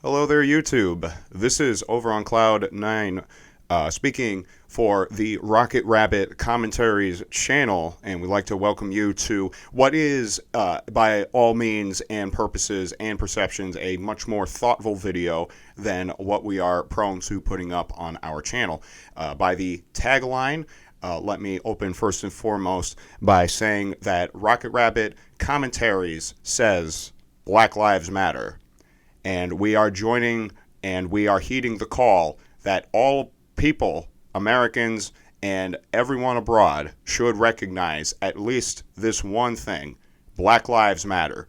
Hello there, YouTube. This is over on Cloud 9 speaking for the Rabbit Commentaries channel, and we'd like to welcome you to what is, by all means and purposes and perceptions, a much more thoughtful video than what we are prone to putting up on our channel. By the tagline, let me open first and foremost by saying that Rabbit Commentaries says Black Lives Matter. And we are joining and we are heeding the call that all people, Americans, and everyone abroad should recognize at least this one thing: Black Lives Matter.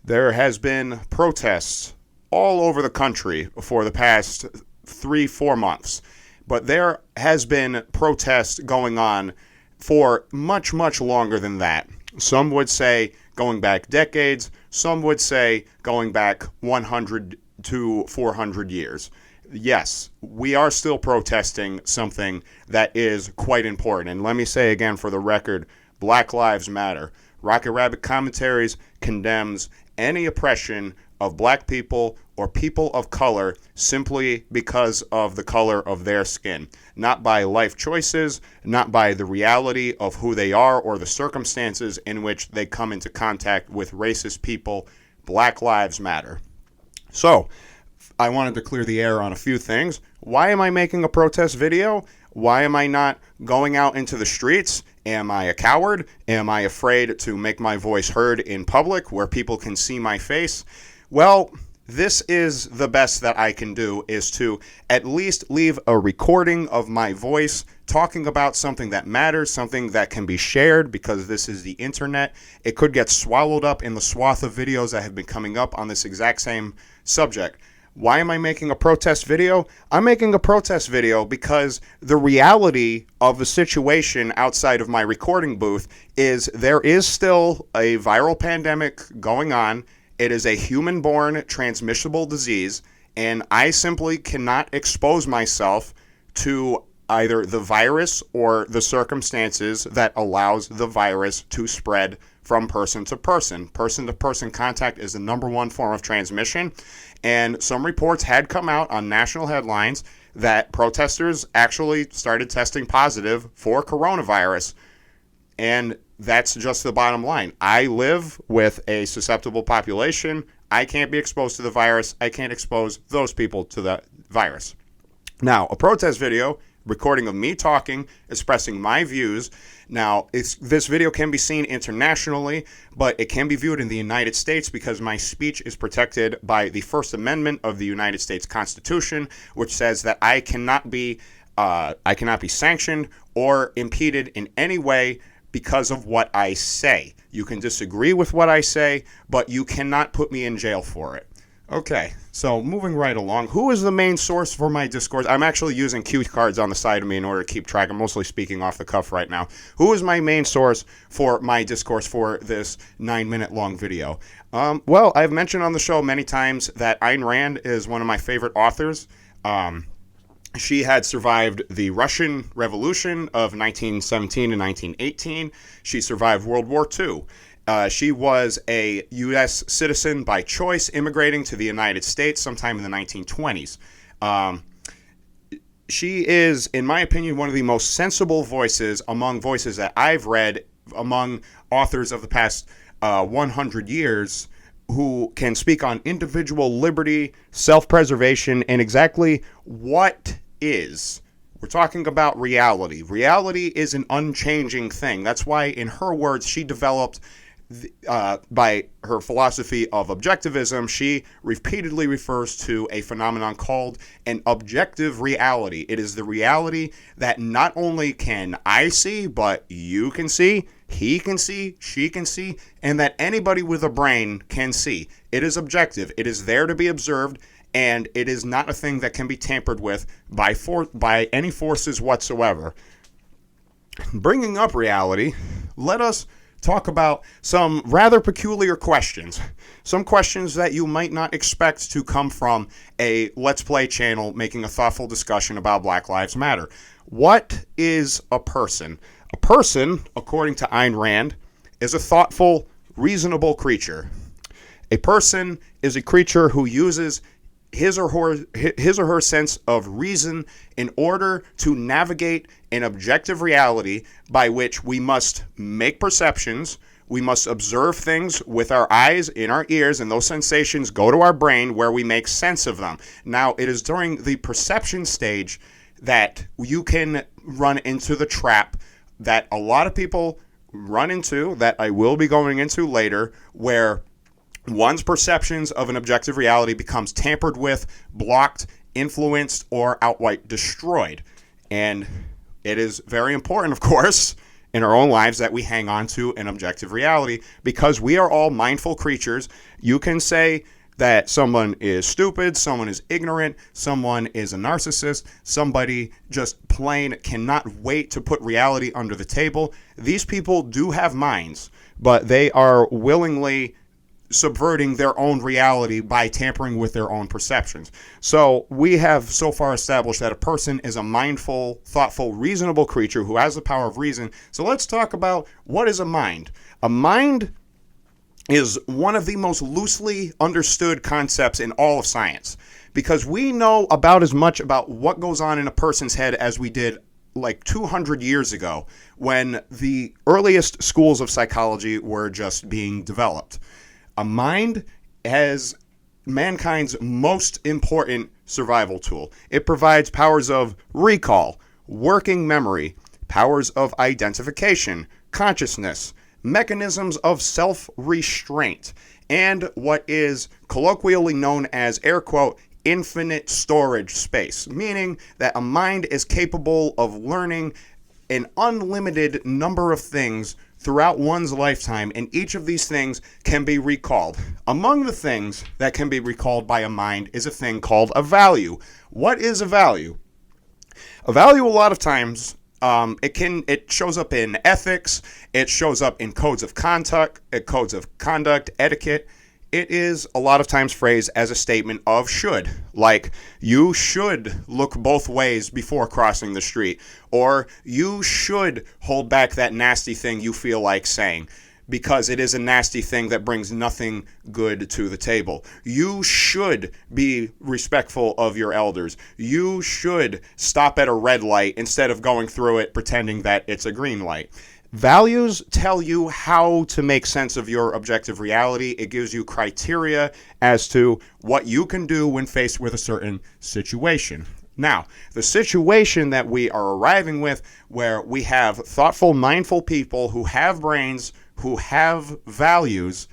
There has been protests all over the country for the past 3-4 months, but there has been protests going on for much, much longer than that. Some would say going back decades, some would say going back 100 to 400 years. Yes, we are still protesting something that is quite important. And let me say again for the record, Black Lives Matter. Rabbit Commentaries condemns any oppression of black people or people of color simply because of the color of their skin. Not by life choices, not by the reality of who they are or the circumstances in which they come into contact with racist people. Black Lives Matter. So, I wanted to clear the air on a few things. Why am I making a protest video? Why am I not going out into the streets? Am I a coward? Am I afraid to make my voice heard in public where people can see my face? Well, this is the best that I can do, is to at least leave a recording of my voice talking about something that matters, something that can be shared, because this is the internet. It could get swallowed up in the swath of videos that have been coming up on this exact same subject. Why am I making a protest video? I'm making a protest video because the reality of the situation outside of my recording booth is there is still a viral pandemic going on. It is a human-born transmissible disease, and I simply cannot expose myself to either the virus or the circumstances that allows the virus to spread from person to person. Person-to-person contact is the #1 form of transmission, and some reports had come out on national headlines that protesters actually started testing positive for coronavirus. And that's just the bottom line. I live with a susceptible population. I can't be exposed to the virus. I can't expose those people to the virus. Now, a protest video, recording of me talking, expressing my views. Now, this video can be seen internationally, but it can be viewed in the United States because my speech is protected by the First Amendment of the United States Constitution, which says that I cannot be sanctioned or impeded in any way because of what I say. You can disagree with what I say, but you cannot put me in jail for it. Okay, so moving right along, who is the main source for my discourse? I'm actually using cue cards on the side of me in order to keep track. I'm mostly speaking off the cuff right now. Who is my main source for my discourse for this 9-minute long video? Well, I've mentioned on the show many times that Ayn Rand is one of my favorite authors. She had survived the Russian Revolution of 1917 and 1918. She survived World War II. She was a U.S. citizen by choice, immigrating to the United States sometime in the 1920s. She is, in my opinion, one of the most sensible voices among voices that I've read among authors of the past 100 years who can speak on individual liberty, self-preservation, and exactly what is. We're talking about reality. Reality is an unchanging thing. That's why, in her words, she developed, by her philosophy of objectivism, she repeatedly refers to a phenomenon called an objective reality. It is the reality that not only can I see, but you can see, he can see, she can see, and that anybody with a brain can see. It is objective. It is there to be observed, and it is not a thing that can be tampered with by any forces whatsoever. Bringing up reality, let us talk about some rather peculiar questions. Some questions that you might not expect to come from a Let's Play channel making a thoughtful discussion about Black Lives Matter. What is a person? A person, according to Ayn Rand, is a thoughtful, reasonable creature. A person is a creature who uses his or her sense of reason in order to navigate an objective reality by which we must make perceptions, we must observe things with our eyes, in our ears, and those sensations go to our brain where we make sense of them. Now, it is during the perception stage that you can run into the trap that a lot of people run into, that I will be going into later, where one's perceptions of an objective reality becomes tampered with, blocked, influenced, or outright destroyed. And it is very important, of course, in our own lives that we hang on to an objective reality, because we are all mindful creatures. You can say that someone is stupid, someone is ignorant, someone is a narcissist, somebody just plain cannot wait to put reality under the table. These people do have minds, but they are willingly subverting their own reality by tampering with their own perceptions. So we have so far established that a person is a mindful, thoughtful, reasonable creature who has the power of reason. So let's talk about what is a mind. A mind is one of the most loosely understood concepts in all of science, because we know about as much about what goes on in a person's head as we did like 200 years ago, when the earliest schools of psychology were just being developed. A mind is mankind's most important survival tool. It provides powers of recall, working memory, powers of identification, consciousness, mechanisms of self-restraint, and what is colloquially known as, air quote, infinite storage space, meaning that a mind is capable of learning an unlimited number of things throughout one's lifetime, and each of these things can be recalled. Among the things that can be recalled by a mind is a thing called a value. What is a value? A value, a lot of times, it shows up in ethics, it shows up in codes of conduct, etiquette. It is a lot of times phrased as a statement of should, like you should look both ways before crossing the street, or you should hold back that nasty thing you feel like saying, because it is a nasty thing that brings nothing good to the table. You should be respectful of your elders. You should stop at a red light instead of going through it pretending that it's a green light. Values tell you how to make sense of your objective reality. It gives you criteria as to what you can do when faced with a certain situation. Now, the situation that we are arriving with, where we have thoughtful, mindful people who have brains, who have values,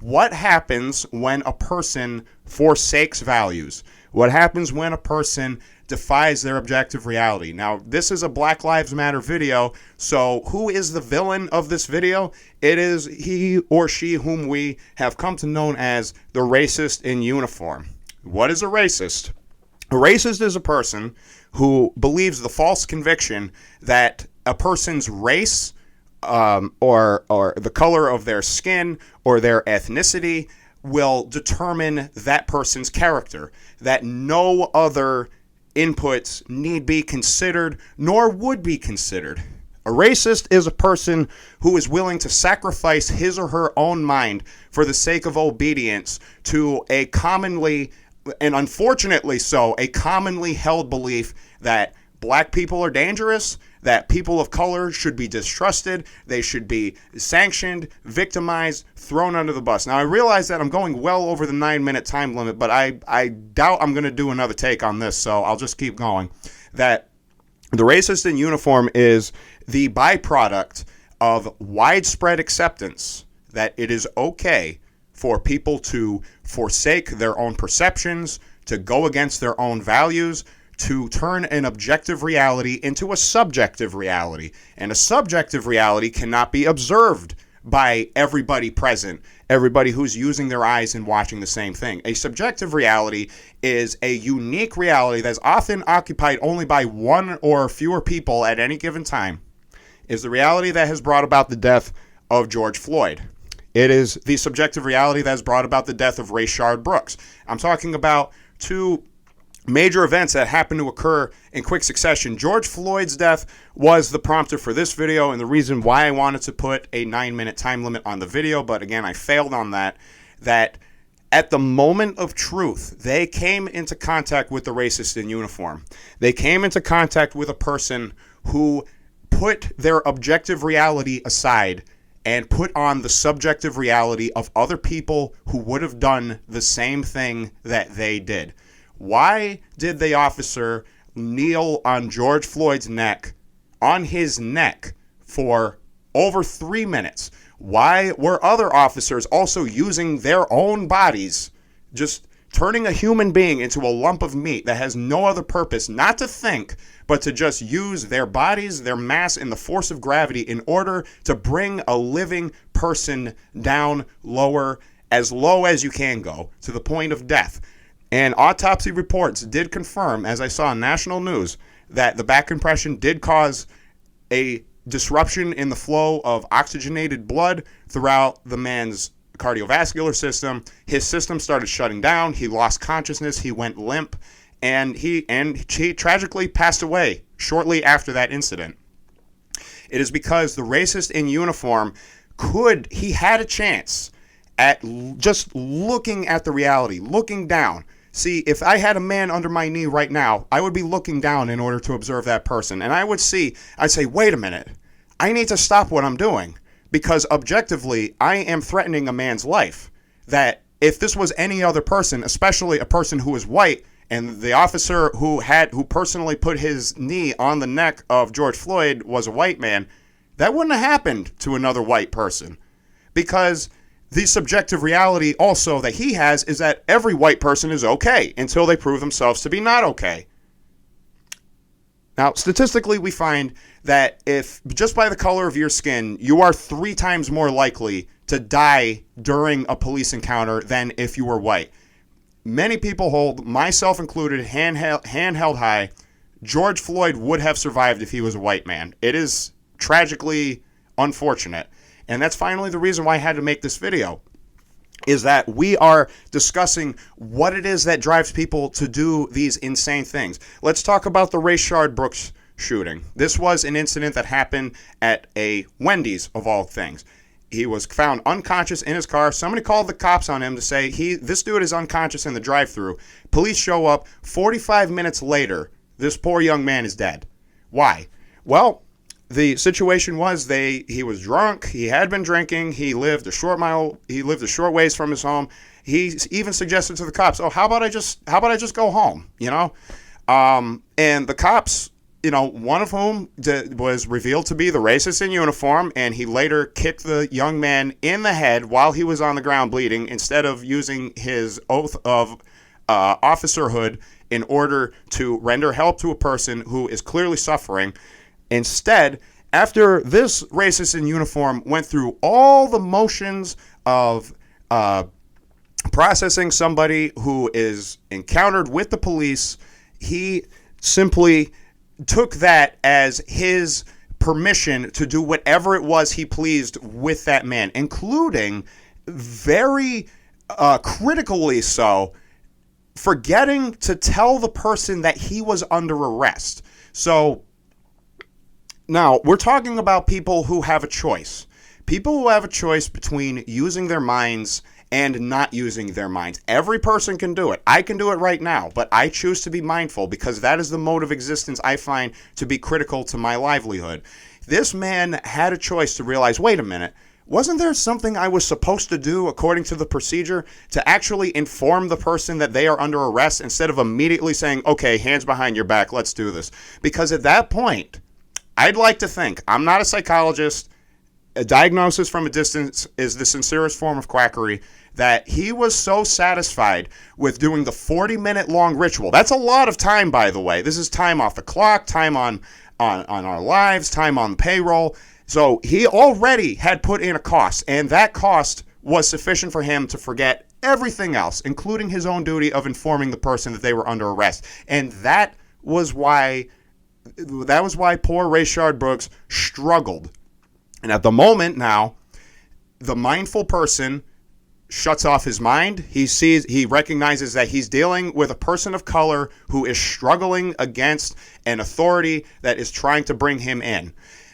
what happens when a person forsakes values? What happens when a person defies their objective reality? Now, this is a Black Lives Matter video, so who is the villain of this video? It is he or she whom we have come to know as the racist in uniform. What is a racist? A racist is a person who believes the false conviction that a person's race, or the color of their skin or their ethnicity will determine that person's character, that no other inputs need be considered nor would be considered. A racist is a person who is willing to sacrifice his or her own mind for the sake of obedience to a commonly, and unfortunately so, a commonly held belief that black people are dangerous, that people of color should be distrusted, they should be sanctioned, victimized, thrown under the bus. Now, I realize that I'm going well over the 9-minute time limit, but I doubt I'm going to do another take on this, so I'll just keep going. That the racist in uniform is the byproduct of widespread acceptance that it is okay for people to forsake their own perceptions, to go against their own values, to turn an objective reality into a subjective reality. And a subjective reality cannot be observed by everybody present, everybody who's using their eyes and watching the same thing. A subjective reality is a unique reality that's often occupied only by one or fewer people at any given time. Is the reality that has brought about the death of George Floyd. It is the subjective reality that has brought about the death of Rayshard Brooks. I'm talking about two major events that happened to occur in quick succession. George Floyd's death was the prompter for this video and the reason why I wanted to put a 9-minute time limit on the video, but again, I failed on that. That At the moment of truth, they came into contact with the racist in uniform. They came into contact with a person who put their objective reality aside and put on the subjective reality of other people who would have done the same thing that they did. Why did the officer kneel on George Floyd's neck, on his neck, for over 3 minutes? Why were other officers also using their own bodies, just turning a human being into a lump of meat that has no other purpose, not to think, but to just use their bodies, their mass, and the force of gravity in order to bring a living person down as low as you can go, to the point of death? And autopsy reports did confirm, as I saw in national news, that the back compression did cause a disruption in the flow of oxygenated blood throughout the man's cardiovascular system. His system started shutting down. He lost consciousness. He went limp, and he tragically passed away shortly after that incident. It is because the racist in uniform he had a chance at just looking at the reality, looking down. See, if I had a man under my knee right now, I would be looking down in order to observe that person. And I'd say, wait a minute, I need to stop what I'm doing, because objectively, I am threatening a man's life. That if this was any other person, especially a person who is white, and the officer who personally put his knee on the neck of George Floyd was a white man, that wouldn't have happened to another white person. Because the subjective reality also that he has is that every white person is okay until they prove themselves to be not okay. Now, statistically, we find that if just by the color of your skin, you are 3 times more likely to die during a police encounter than if you were white. Many people hold, myself included, hand held high, George Floyd would have survived if he was a white man. It is tragically unfortunate. And that's finally the reason why I had to make this video, is that we are discussing what it is that drives people to do these insane things. Let's talk about the Rayshard Brooks shooting. This was an incident that happened at a Wendy's, of all things. He was found unconscious in his car. Somebody called the cops on him to say, this dude is unconscious in the drive-thru. Police show up. 45 minutes later, this poor young man is dead. Why? Well, the situation was he was drunk, he had been drinking, he lived a short ways from his home. He even suggested to the cops, how about I just go home, and the cops, one of whom was revealed to be the racist in uniform, and he later kicked the young man in the head while he was on the ground bleeding, instead of using his oath of officerhood in order to render help to a person who is clearly suffering. Instead, after this racist in uniform went through all the motions of processing somebody who is encountered with the police, he simply took that as his permission to do whatever it was he pleased with that man, including, very critically so, forgetting to tell the person that he was under arrest. So now, we're talking about people who have a choice. People who have a choice between using their minds and not using their minds. Every person can do it. I can do it right now, but I choose to be mindful because that is the mode of existence I find to be critical to my livelihood. This man had a choice to realize, wait a minute, wasn't there something I was supposed to do according to the procedure to actually inform the person that they are under arrest instead of immediately saying, okay, hands behind your back, let's do this? Because at that point, I'd like to think, I'm not a psychologist, a diagnosis from a distance is the sincerest form of quackery, that he was so satisfied with doing the 40-minute long ritual. That's a lot of time, by the way. This is time off the clock, time on our lives, time on payroll. So he already had put in a cost, and that cost was sufficient for him to forget everything else, including his own duty of informing the person that they were under arrest. And that was why poor Rayshard Brooks struggled. And at the moment now, the mindful person shuts off his mind. He recognizes that he's dealing with a person of color who is struggling against an authority that is trying to bring him in.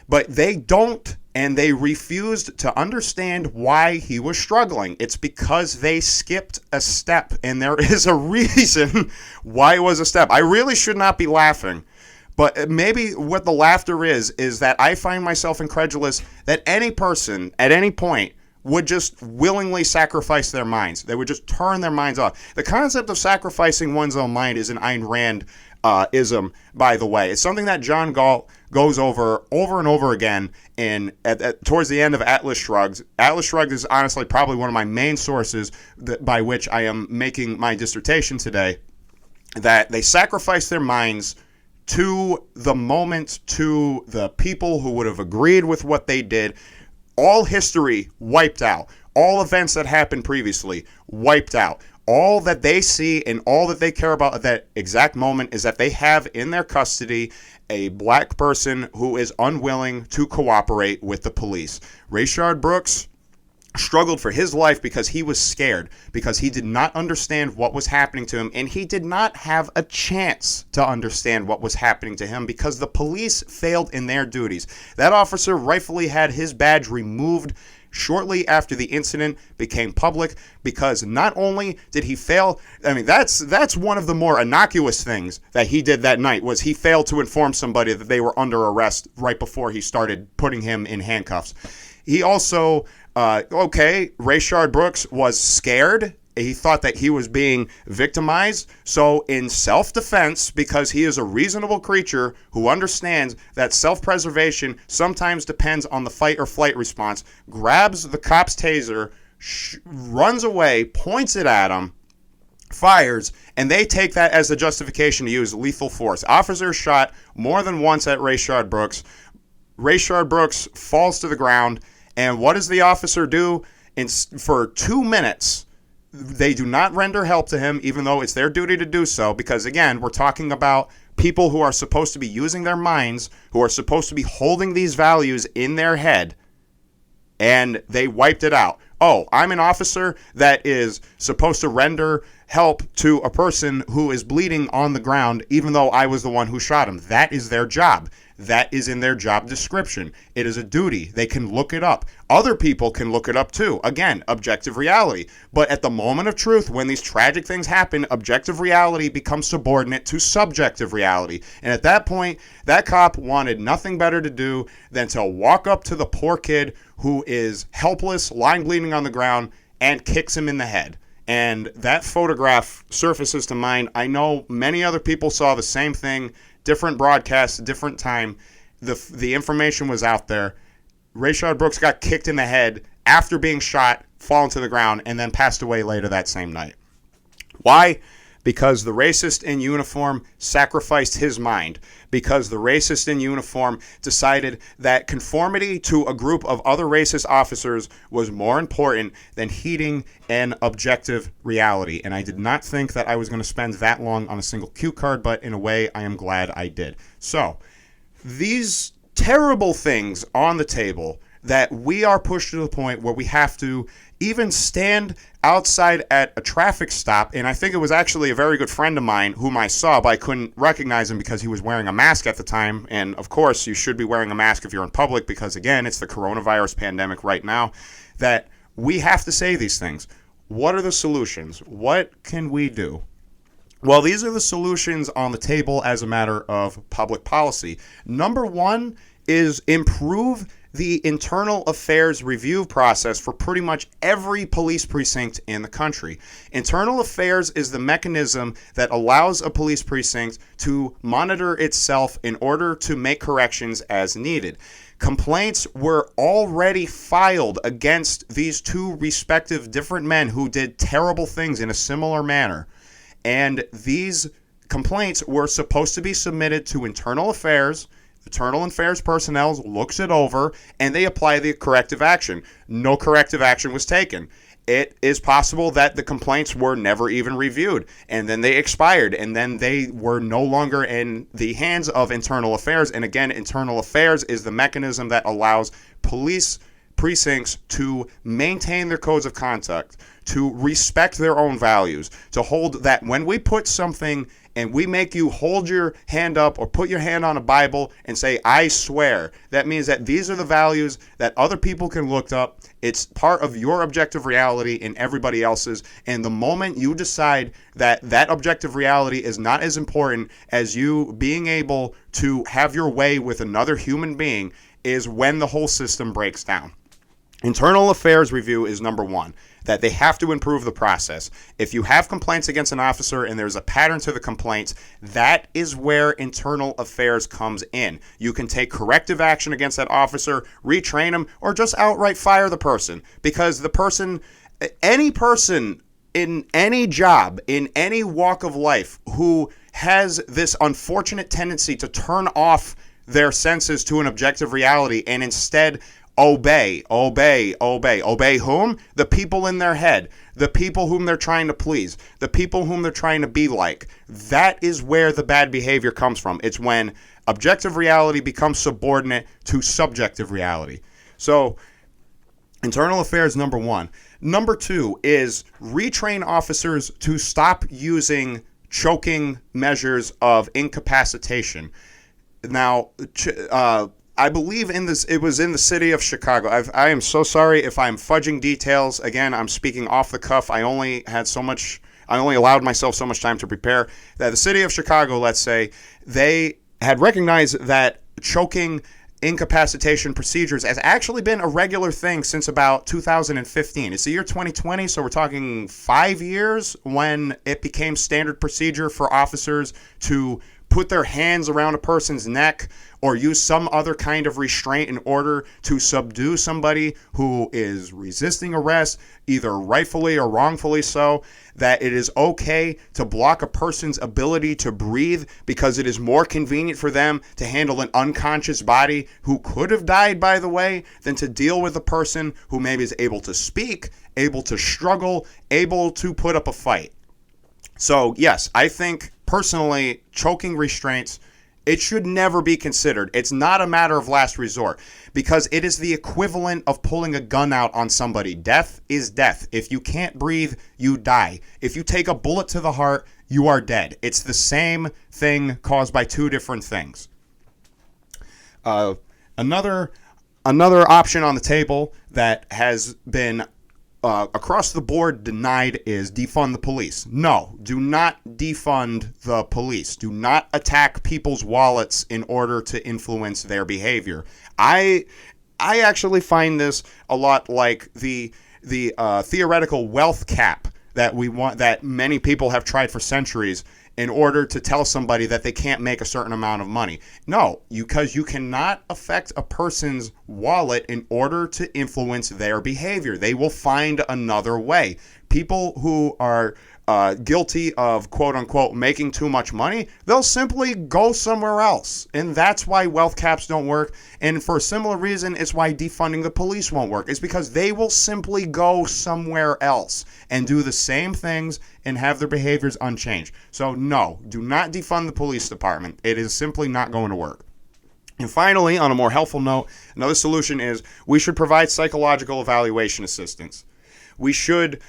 But they don't, and they refused to understand why he was struggling. It's because they skipped a step, and there is a reason why it was a step. I really should not be laughing, but maybe what the laughter is that I find myself incredulous that any person at any point would just willingly sacrifice their minds. They would just turn their minds off. The concept of sacrificing one's own mind is an Ayn Rand ism, by the way. It's something that John Galt goes over and over again towards the end of Atlas Shrugged. Atlas Shrugged is honestly probably one of my main sources by which I am making my dissertation today, that they sacrifice their minds to the moment, to the people who would have agreed with what they did. All history wiped out. All events that happened previously wiped out. All that they see and all that they care about at that exact moment is that they have in their custody a black person who is unwilling to cooperate with the police. Rayshard Brooks struggled for his life because he was scared, because he did not understand what was happening to him, and he did not have a chance to understand what was happening to him because the police failed in their duties. That officer rightfully had his badge removed shortly after the incident became public, because not only did he fail, I mean, that's one of the more innocuous things that he did that night, was he failed to inform somebody that they were under arrest right before he started putting him in handcuffs. He also, Rayshard Brooks was scared. He thought that he was being victimized. So in self-defense, because he is a reasonable creature who understands that self-preservation sometimes depends on the fight or flight response, grabs the cop's taser, runs away, points it at him, fires, and they take that as the justification to use lethal force. Officers shot more than once at Rayshard Brooks. Rayshard Brooks falls to the ground, and what does the officer do? For 2 minutes, they do not render help to him, even though it's their duty to do so, because, again, we're talking about people who are supposed to be using their minds, who are supposed to be holding these values in their head, and they wiped it out. Oh, I'm an officer that is supposed to render help to a person who is bleeding on the ground, even though I was the one who shot him. That is their job. That is in their job description. It is a duty. They can look it up. Other people can look it up too. Again, objective reality. But at the moment of truth, when these tragic things happen, objective reality becomes subordinate to subjective reality. And at that point, that cop wanted nothing better to do than to walk up to the poor kid who is helpless, lying bleeding on the ground, and kicks him in the head. And that photograph surfaces to mind. I know many other people saw the same thing, different broadcasts, different time. The information was out there. Rayshard Brooks got kicked in the head after being shot, fallen to the ground, and then passed away later that same night. Why? Because the racist in uniform sacrificed his mind. Because the racist in uniform decided that conformity to a group of other racist officers was more important than heeding an objective reality. And I did not think that I was going to spend that long on a single cue card, but in a way, I am glad I did. So, these terrible things on the table that we are pushed to the point where we have to even stand outside at a traffic stop, and I think it was actually a very good friend of mine whom I saw, but I couldn't recognize him because he was wearing a mask at the time, and of course you should be wearing a mask if you're in public because, again, it's the coronavirus pandemic right now, that we have to say these things. What are the solutions? What can we do? Well, these are the solutions on the table as a matter of public policy. Number one is improve the internal affairs review process for pretty much every police precinct in the country. Internal affairs is the mechanism that allows a police precinct to monitor itself in order to make corrections as needed. Complaints were already filed against these two respective different men who did terrible things in a similar manner. And these complaints were supposed to be submitted to internal affairs. Internal affairs personnel looks it over, and they apply the corrective action. No corrective action was taken. It is possible that the complaints were never even reviewed, and then they expired, and then they were no longer in the hands of internal affairs. And again, internal affairs is the mechanism that allows police precincts to maintain their codes of conduct, to respect their own values, to hold that when we put something and we make you hold your hand up or put your hand on a Bible and say, I swear, that means that these are the values that other people can look up. It's part of your objective reality and everybody else's. And the moment you decide that that objective reality is not as important as you being able to have your way with another human being is when the whole system breaks down. Internal affairs review is number one, that they have to improve the process. If you have complaints against an officer and there's a pattern to the complaints, that is where internal affairs comes in. You can take corrective action against that officer, retrain him, or just outright fire the person, because the person, any person in any job, in any walk of life, who has this unfortunate tendency to turn off their senses to an objective reality and instead obey whom? The people in their head, the people whom they're trying to please, the people whom they're trying to be like. That is where the bad behavior comes from. It's when objective reality becomes subordinate to subjective reality. So, internal affairs, number one. Number two is retrain officers to stop using choking measures of incapacitation. Now, I believe it was in the city of Chicago. I am so sorry if I'm fudging details. Again, I'm speaking off the cuff. I only allowed myself so much time to prepare. That the city of Chicago, let's say, they had recognized that choking incapacitation procedures has actually been a regular thing since about 2015. It's the year 2020, so we're talking 5 years when it became standard procedure for officers to put their hands around a person's neck or use some other kind of restraint in order to subdue somebody who is resisting arrest, either rightfully or wrongfully so, that it is okay to block a person's ability to breathe because it is more convenient for them to handle an unconscious body who could have died, by the way, than to deal with a person who maybe is able to speak, able to struggle, able to put up a fight. So, yes, I think personally, choking restraints, it should never be considered. It's not a matter of last resort because it is the equivalent of pulling a gun out on somebody. Death is death. If you can't breathe, you die. If you take a bullet to the heart, you are dead. It's the same thing caused by two different things. Another option on the table that has been across the board denied is defund the police. No, do not defund the police. Do not attack people's wallets in order to influence their behavior. I actually find this a lot like the theoretical wealth cap that many people have tried for centuries in order to tell somebody that they can't make a certain amount of money. No, because you cannot affect a person's wallet in order to influence their behavior. They will find another way. People who are guilty of quote-unquote making too much money, they'll simply go somewhere else. And that's why wealth caps don't work. And for a similar reason, it's why defunding the police won't work. It's because they will simply go somewhere else and do the same things and have their behaviors unchanged. So no, do not defund the police department. It is simply not going to work. And finally, on a more helpful note, another solution is we should provide psychological evaluation assistance. We should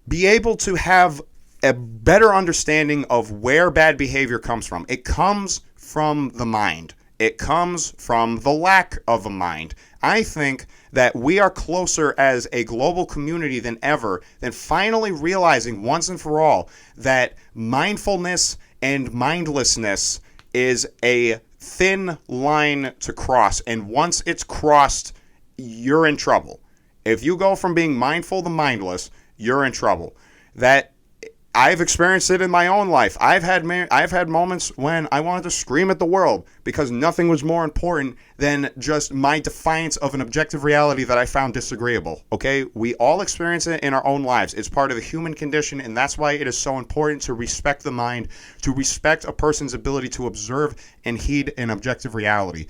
be able to have a better understanding of where bad behavior comes from. It comes from the mind. It comes from the lack of a mind. I think that we are closer as a global community than ever than finally realizing once and for all that mindfulness and mindlessness is a thin line to cross. And once it's crossed, you're in trouble. If you go from being mindful to mindless, you're in trouble. That I've experienced it in my own life. I've had moments when I wanted to scream at the world because nothing was more important than just my defiance of an objective reality that I found disagreeable. Okay? We all experience it in our own lives. It's part of the human condition, and that's why it is so important to respect the mind, to respect a person's ability to observe and heed an objective reality.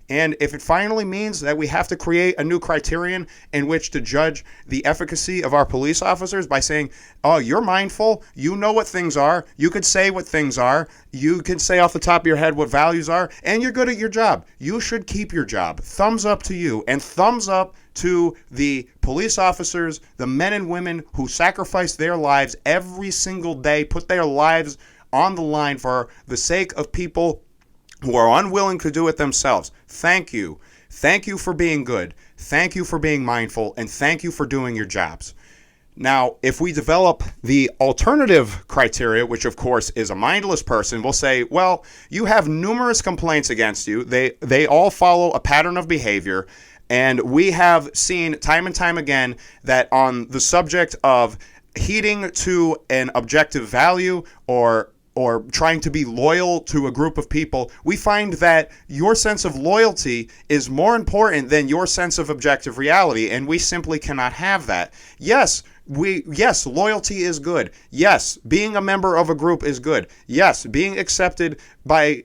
And if it finally means that we have to create a new criterion in which to judge the efficacy of our police officers by saying, oh, you're mindful, you know what things are, you could say what things are, you can say off the top of your head what values are, and you're good at your job. You should keep your job. Thumbs up to you, and thumbs up to the police officers, the men and women who sacrifice their lives every single day, put their lives on the line for the sake of people who are unwilling to do it themselves. Thank you. Thank you for being good. Thank you for being mindful. And thank you for doing your jobs. Now, if we develop the alternative criteria, which of course is a mindless person, we'll say, well, you have numerous complaints against you. They all follow a pattern of behavior. And we have seen time and time again that on the subject of heeding to an objective value or trying to be loyal to a group of people, we find that your sense of loyalty is more important than your sense of objective reality, and we simply cannot have that. Yes, loyalty is good. Yes, being a member of a group is good. Yes, being accepted by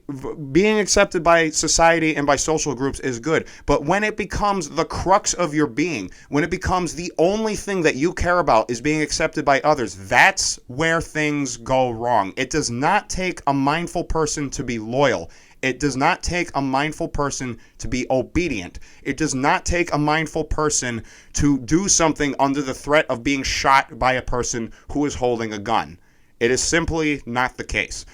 society and by social groups is good. But when it becomes the crux of your being, when it becomes the only thing that you care about is being accepted by others, that's where things go wrong. It does not take a mindful person to be loyal. It does not take a mindful person to be obedient. It does not take a mindful person to do something under the threat of being shot by a person who is holding a gun. It is simply not the case.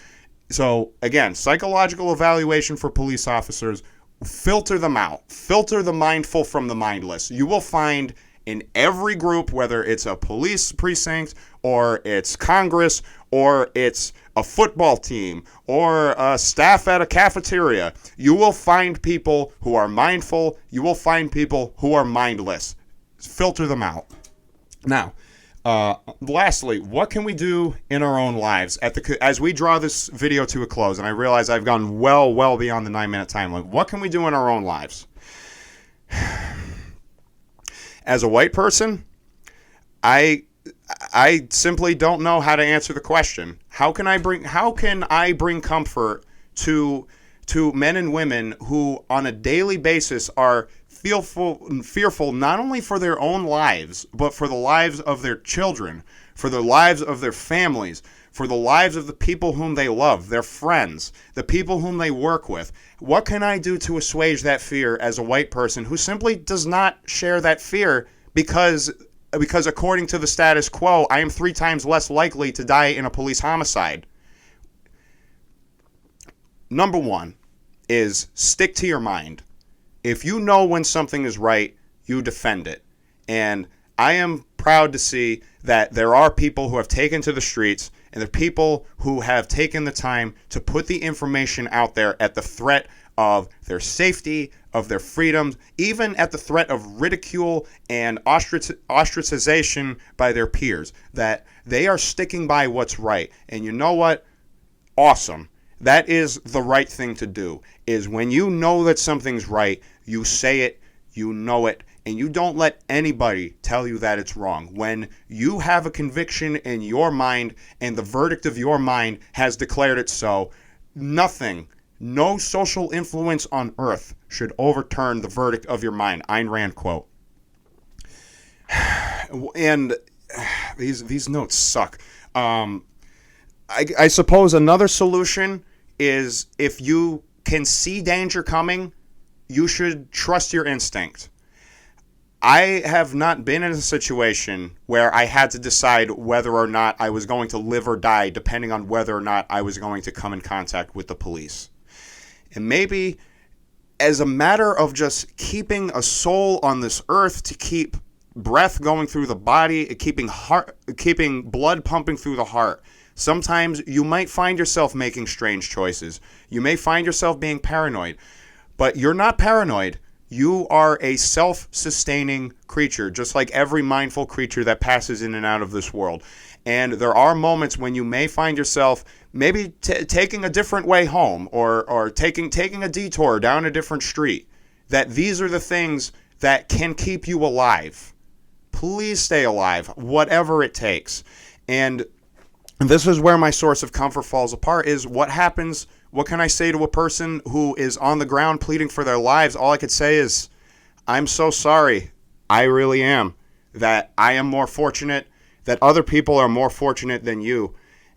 So, again, psychological evaluation for police officers, filter them out. Filter the mindful from the mindless. You will find in every group, whether it's a police precinct or it's Congress or it's a football team or staff at a cafeteria, you will find people who are mindful. You will find people who are mindless. Filter them out. Now, lastly, what can we do in our own lives as we draw this video to a close? And I realize I've gone well beyond the 9-minute time limit. What can we do in our own lives? As a white person, I simply don't know how to answer the question. How can I bring comfort to men and women who on a daily basis are fearful not only for their own lives, but for the lives of their children, for the lives of their families, for the lives of the people whom they love, their friends, the people whom they work with? What can I do to assuage that fear as a white person who simply does not share that fear because according to the status quo, I am 3 times less likely to die in a police homicide? Number 1 is stick to your mind. If you know when something is right, you defend it. And I am proud to see that there are people who have taken to the streets, and there are people who have taken the time to put the information out there at the threat of their safety, of their freedoms, even at the threat of ridicule and ostracization by their peers, that they are sticking by what's right. And you know what? Awesome. That is the right thing to do, is when you know that something's right, you say it, you know it, and you don't let anybody tell you that it's wrong. When you have a conviction in your mind and the verdict of your mind has declared it so, nothing, no social influence on earth should overturn the verdict of your mind. Ayn Rand quote. And these notes suck. I suppose another solution is, if you can see danger coming, you should trust your instinct. I have not been in a situation where I had to decide whether or not I was going to live or die depending on whether or not I was going to come in contact with the police. And maybe as a matter of just keeping a soul on this earth, to keep breath going through the body, keeping blood pumping through the heart, sometimes you might find yourself making strange choices. You may find yourself being paranoid, but you're not paranoid. You are a self-sustaining creature, just like every mindful creature that passes in and out of this world. And there are moments when you may find yourself maybe taking a different way home, or taking a detour down a different street. That these are the things that can keep you alive. Please stay alive, whatever it takes. And this is where my source of comfort falls apart, is what happens. What can I say to a person who is on the ground pleading for their lives? All I could say is, I'm so sorry. I really am. That I am more fortunate, that other people are more fortunate than you.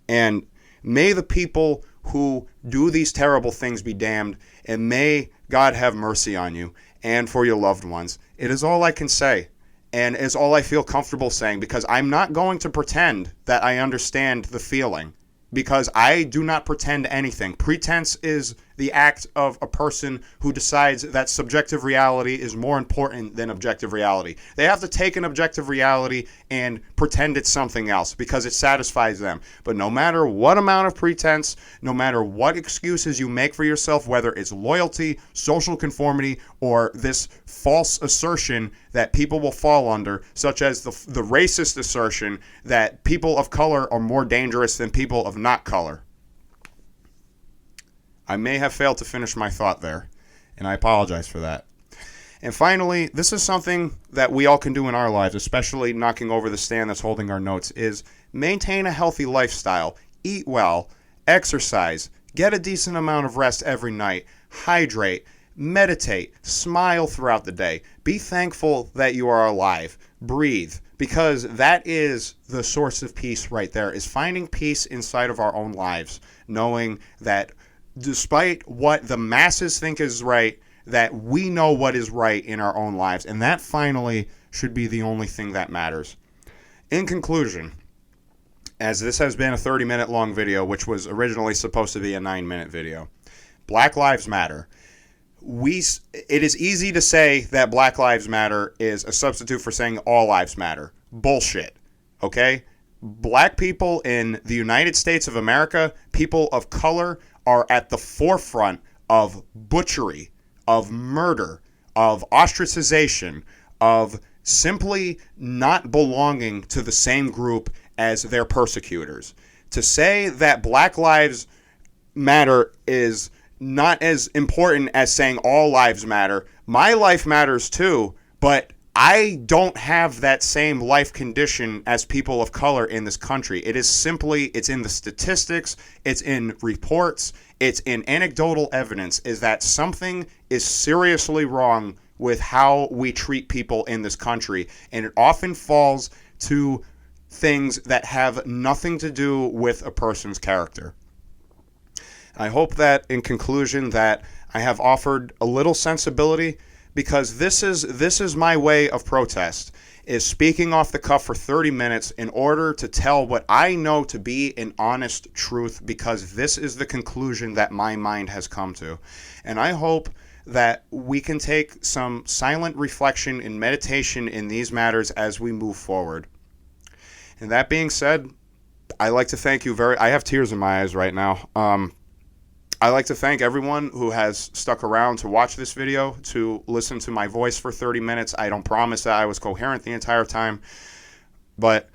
And may the people who do these terrible things be damned, and may God have mercy on you and for your loved ones. It is all I can say. And it's all I feel comfortable saying, because I'm not going to pretend that I understand the feeling. because I do not pretend anything. Pretense is the act of a person who decides that subjective reality is more important than objective reality. They have to take an objective reality and pretend it's something else because it satisfies them. But no matter what amount of pretense, no matter what excuses you make for yourself, whether it's loyalty, social conformity, or this false assertion that people will fall under, such as the racist assertion that people of color are more dangerous than people of not color. I may have failed to finish my thought there, and I apologize for that. And finally, this is something that we all can do in our lives, especially knocking over the stand that's holding our notes, is maintain a healthy lifestyle, eat well, exercise, get a decent amount of rest every night, hydrate, meditate, smile throughout the day, be thankful that you are alive, breathe, because that is the source of peace right there, is finding peace inside of our own lives, knowing that despite what the masses think is right, that we know what is right in our own lives, and that finally should be the only thing that matters. In conclusion, as this has been a 30-minute long video, which was originally supposed to be a 9-minute video, Black Lives Matter. It is easy to say that Black Lives Matter is a substitute for saying all lives matter. Bullshit. Okay? Black people in the United States of America, people of color, are at the forefront of butchery, of murder, of ostracization, of simply not belonging to the same group as their persecutors. To say that Black Lives Matter is not as important as saying all lives matter. My life matters too, but I don't have that same life condition as people of color in this country. It is simply, it's in the statistics, it's in reports, it's in anecdotal evidence, is that something is seriously wrong with how we treat people in this country. And it often falls to things that have nothing to do with a person's character. I hope that in conclusion that I have offered a little sensibility, because this is my way of protest, is speaking off the cuff for 30 minutes in order to tell what I know to be an honest truth, because this is the conclusion that my mind has come to. And I hope that we can take some silent reflection and meditation in these matters as we move forward. And that being said, I like to thank you I have tears in my eyes right now. I'd like to thank everyone who has stuck around to watch this video, to listen to my voice for 30 minutes. I don't promise that I was coherent the entire time, but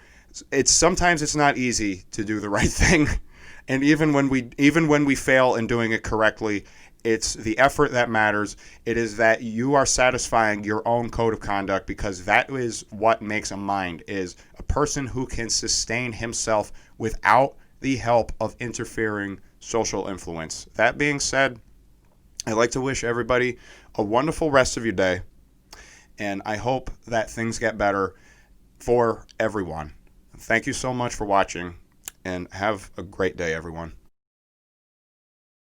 sometimes it's not easy to do the right thing. And even when we fail in doing it correctly, it's the effort that matters. It is that you are satisfying your own code of conduct, because that is what makes a mind, is a person who can sustain himself without the help of interfering social influence. That being said, I'd like to wish everybody a wonderful rest of your day, and I hope that things get better for everyone. Thank you so much for watching, and have a great day, everyone.